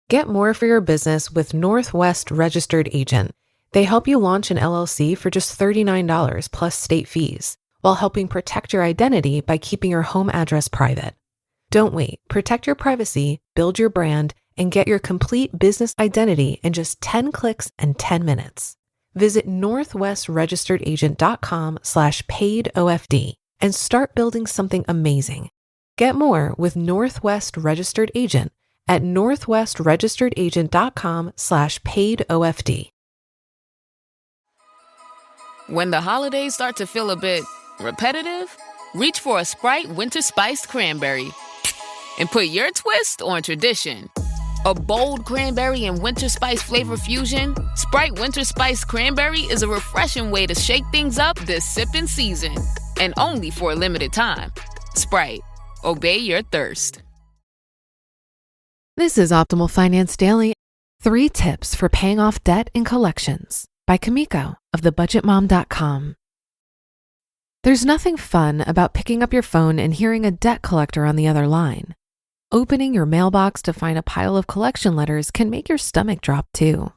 Get more for your business with Northwest Registered Agent. They help you launch an LLC for just $39 plus state fees, while helping protect your identity by keeping your home address private. Don't wait. Protect your privacy, build your brand, and get your complete business identity in just 10 clicks and 10 minutes. Visit northwestregisteredagent.com/paidofd and start building something amazing. Get more with Northwest Registered Agent at northwestregisteredagent.com/paidofd. When the holidays start to feel a bit repetitive, reach for a Sprite Winter Spiced Cranberry and put your twist on tradition. A bold cranberry and winter spice flavor fusion, Sprite Winter Spiced Cranberry is a refreshing way to shake things up this sipping season. And only for a limited time. Sprite. Obey your thirst. This is Optimal Finance Daily. 3 tips for paying off debt in collections by Kumiko of thebudgetmom.com. There's nothing fun about picking up your phone and hearing a debt collector on the other line. Opening your mailbox to find a pile of collection letters can make your stomach drop too.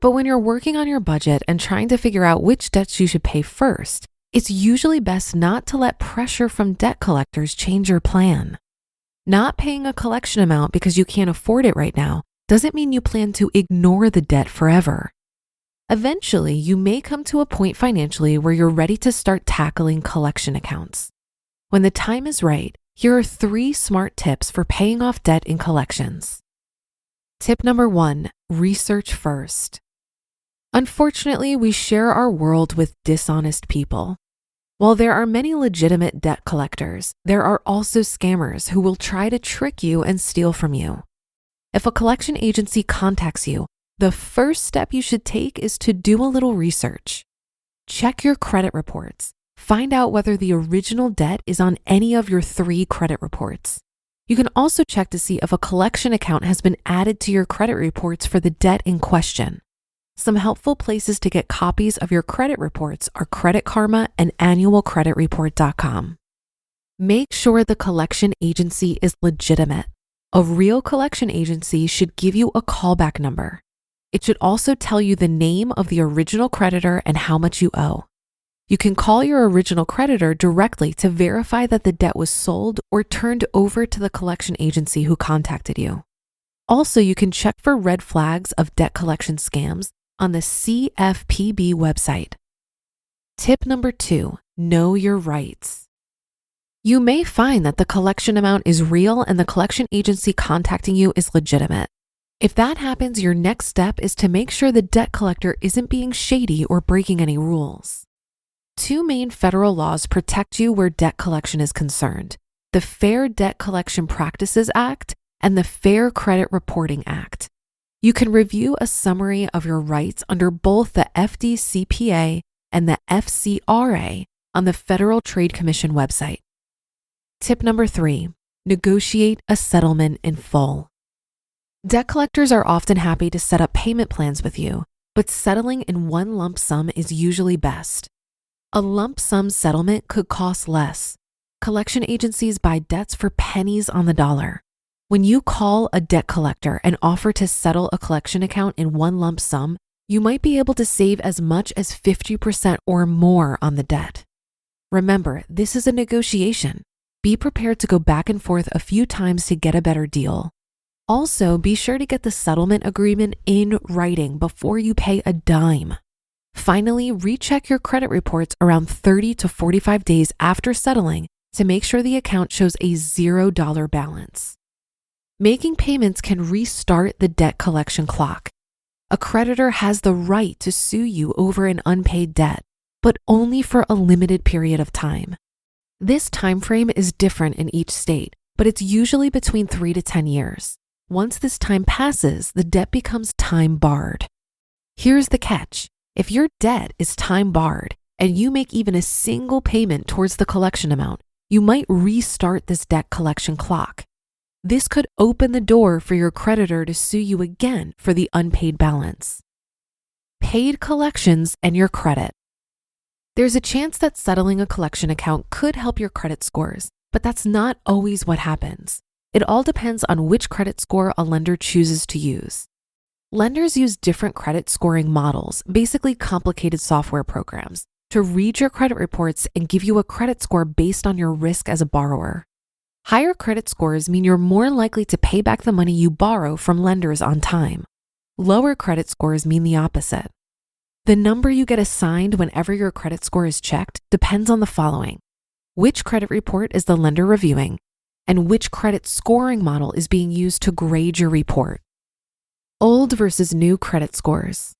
But when you're working on your budget and trying to figure out which debts you should pay first, it's usually best not to let pressure from debt collectors change your plan. Not paying a collection amount because you can't afford it right now doesn't mean you plan to ignore the debt forever. Eventually, you may come to a point financially where you're ready to start tackling collection accounts. When the time is right, here are 3 smart tips for paying off debt in collections. Tip number 1, research first. Unfortunately, we share our world with dishonest people. While there are many legitimate debt collectors, there are also scammers who will try to trick you and steal from you. If a collection agency contacts you, the first step you should take is to do a little research. Check your credit reports. Find out whether the original debt is on any of your 3 credit reports. You can also check to see if a collection account has been added to your credit reports for the debt in question. Some helpful places to get copies of your credit reports are Credit Karma and annualcreditreport.com. Make sure the collection agency is legitimate. A real collection agency should give you a callback number. It should also tell you the name of the original creditor and how much you owe. You can call your original creditor directly to verify that the debt was sold or turned over to the collection agency who contacted you. Also, you can check for red flags of debt collection scams on the CFPB website. Tip number 2, know your rights. You may find that the collection amount is real and the collection agency contacting you is legitimate. If that happens, your next step is to make sure the debt collector isn't being shady or breaking any rules. 2 main federal laws protect you where debt collection is concerned: the Fair Debt Collection Practices Act and the Fair Credit Reporting Act. You can review a summary of your rights under both the FDCPA and the F.I.R.E. on the Federal Trade Commission website. Tip number 3, negotiate a settlement in full. Debt collectors are often happy to set up payment plans with you, but settling in one lump sum is usually best. A lump sum settlement could cost less. Collection agencies buy debts for pennies on the dollar. When you call a debt collector and offer to settle a collection account in one lump sum, you might be able to save as much as 50% or more on the debt. Remember, this is a negotiation. Be prepared to go back and forth a few times to get a better deal. Also, be sure to get the settlement agreement in writing before you pay a dime. Finally, recheck your credit reports around 30 to 45 days after settling to make sure the account shows a $0 balance. Making payments can restart the debt collection clock. A creditor has the right to sue you over an unpaid debt, but only for a limited period of time. This time frame is different in each state, but it's usually between 3 to 10 years. Once this time passes, the debt becomes time barred. Here's the catch. If your debt is time barred and you make even a single payment towards the collection amount, you might restart this debt collection clock. This could open the door for your creditor to sue you again for the unpaid balance. Paid collections and your credit. There's a chance that settling a collection account could help your credit scores, but that's not always what happens. It all depends on which credit score a lender chooses to use. Lenders use different credit scoring models, basically complicated software programs, to read your credit reports and give you a credit score based on your risk as a borrower. Higher credit scores mean you're more likely to pay back the money you borrow from lenders on time. Lower credit scores mean the opposite. The number you get assigned whenever your credit score is checked depends on the following: which credit report is the lender reviewing, and which credit scoring model is being used to grade your report. Old versus new credit scores.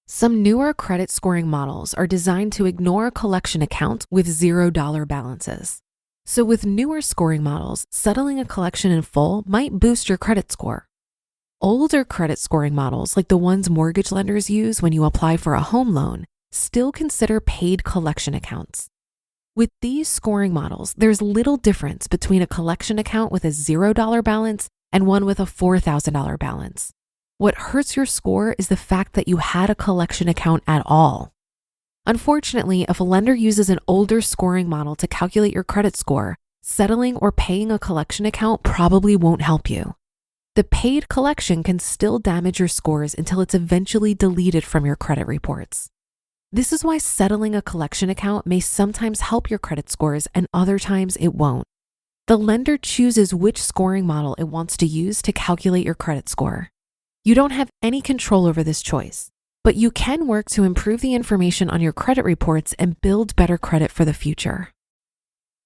Some newer credit scoring models are designed to ignore collection accounts with $0 balances. So with newer scoring models, settling a collection in full might boost your credit score. Older credit scoring models, like the ones mortgage lenders use when you apply for a home loan, still consider paid collection accounts. With these scoring models, there's little difference between a collection account with a $0 balance and one with a $4,000 balance. What hurts your score is the fact that you had a collection account at all. Unfortunately, if a lender uses an older scoring model to calculate your credit score, settling or paying a collection account probably won't help you. The paid collection can still damage your scores until it's eventually deleted from your credit reports. This is why settling a collection account may sometimes help your credit scores and other times it won't. The lender chooses which scoring model it wants to use to calculate your credit score. You don't have any control over this choice, but you can work to improve the information on your credit reports and build better credit for the future.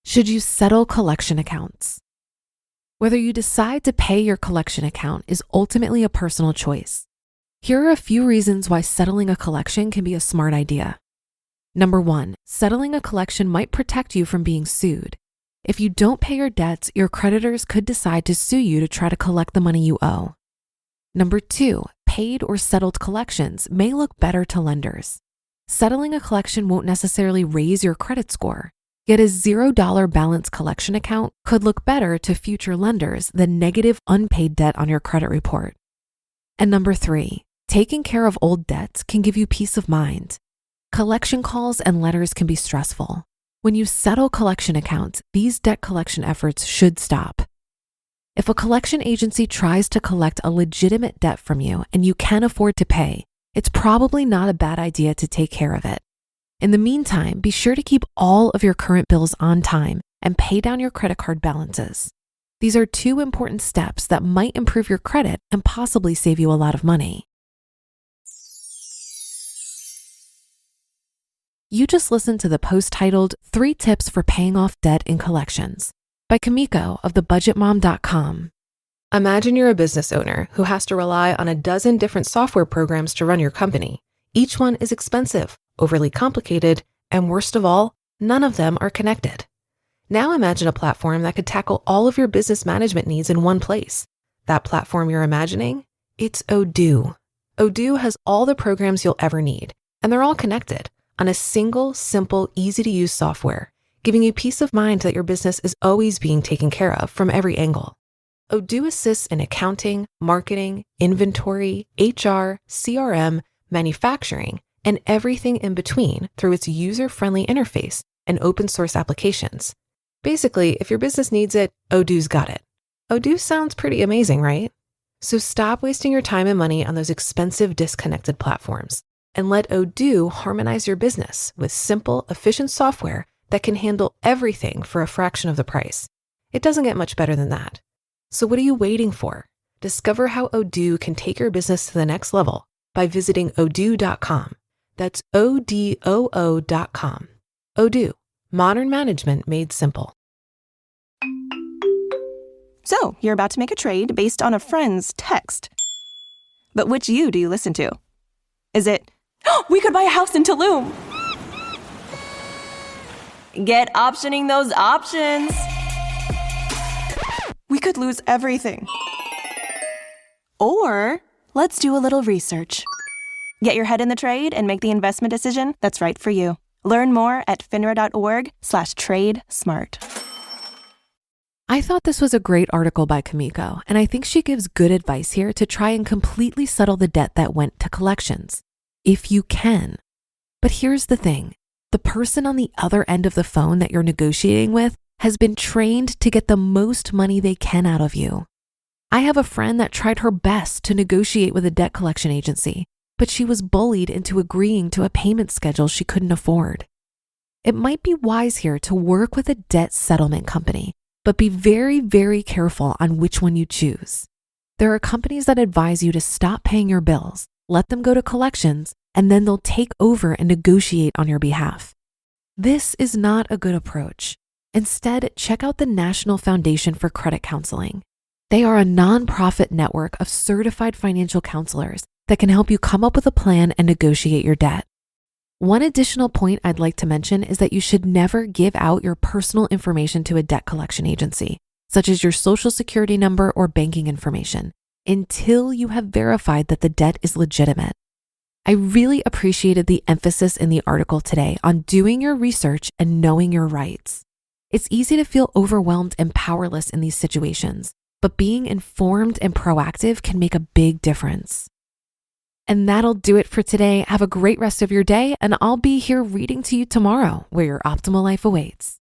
Should you settle collection accounts? Whether you decide to pay your collection account is ultimately a personal choice. Here are a few reasons why settling a collection can be a smart idea. Number 1, settling a collection might protect you from being sued. If you don't pay your debts, your creditors could decide to sue you to try to collect the money you owe. Number 2, paid or settled collections may look better to lenders. Settling a collection won't necessarily raise your credit score, yet a $0 balance collection account could look better to future lenders than negative unpaid debt on your credit report. And number 3, taking care of old debts can give you peace of mind. Collection calls and letters can be stressful. When you settle collection accounts, these debt collection efforts should stop. If a collection agency tries to collect a legitimate debt from you and you can afford to pay, it's probably not a bad idea to take care of it. In the meantime, be sure to keep all of your current bills on time and pay down your credit card balances. These are 2 important steps that might improve your credit and possibly save you a lot of money. You just listened to the post titled 3 Tips for Paying Off Debt in Collections by Kumiko of thebudgetmom.com. Imagine you're a business owner who has to rely on a dozen different software programs to run your company. Each one is expensive, overly complicated, and worst of all, none of them are connected. Now imagine a platform that could tackle all of your business management needs in one place. That platform you're imagining? It's Odoo. Odoo has all the programs you'll ever need, and they're all connected on a single, simple, easy-to-use software, giving you peace of mind that your business is always being taken care of from every angle. Odoo assists in accounting, marketing, inventory, HR, CRM, manufacturing, and everything in between through its user-friendly interface and open source applications. Basically, if your business needs it, Odoo's got it. Odoo sounds pretty amazing, right? So stop wasting your time and money on those expensive disconnected platforms and let Odoo harmonize your business with simple, efficient software that can handle everything for a fraction of the price. It doesn't get much better than that. So what are you waiting for? Discover how Odoo can take your business to the next level by visiting odoo.com. That's ODOO.com. Odoo, modern management made simple. So, you're about to make a trade based on a friend's text. But which you do you listen to? Is it, we could buy a house in Tulum? Get optioning those options. We could lose everything. Or, let's do a little research. Get your head in the trade and make the investment decision that's right for you. Learn more at finra.org/trade-smart. I thought this was a great article by Kumiko, and I think she gives good advice here to try and completely settle the debt that went to collections, if you can. But here's the thing. The person on the other end of the phone that you're negotiating with has been trained to get the most money they can out of you. I have a friend that tried her best to negotiate with a debt collection agency, but she was bullied into agreeing to a payment schedule she couldn't afford. It might be wise here to work with a debt settlement company, but be very, very careful on which one you choose. There are companies that advise you to stop paying your bills, let them go to collections, and then they'll take over and negotiate on your behalf. This is not a good approach. Instead, check out the National Foundation for Credit Counseling. They are a nonprofit network of certified financial counselors that can help you come up with a plan and negotiate your debt. One additional point I'd like to mention is that you should never give out your personal information to a debt collection agency, such as your social security number or banking information, until you have verified that the debt is legitimate. I really appreciated the emphasis in the article today on doing your research and knowing your rights. It's easy to feel overwhelmed and powerless in these situations, but being informed and proactive can make a big difference. And that'll do it for today. Have a great rest of your day, and I'll be here reading to you tomorrow, where your optimal life awaits.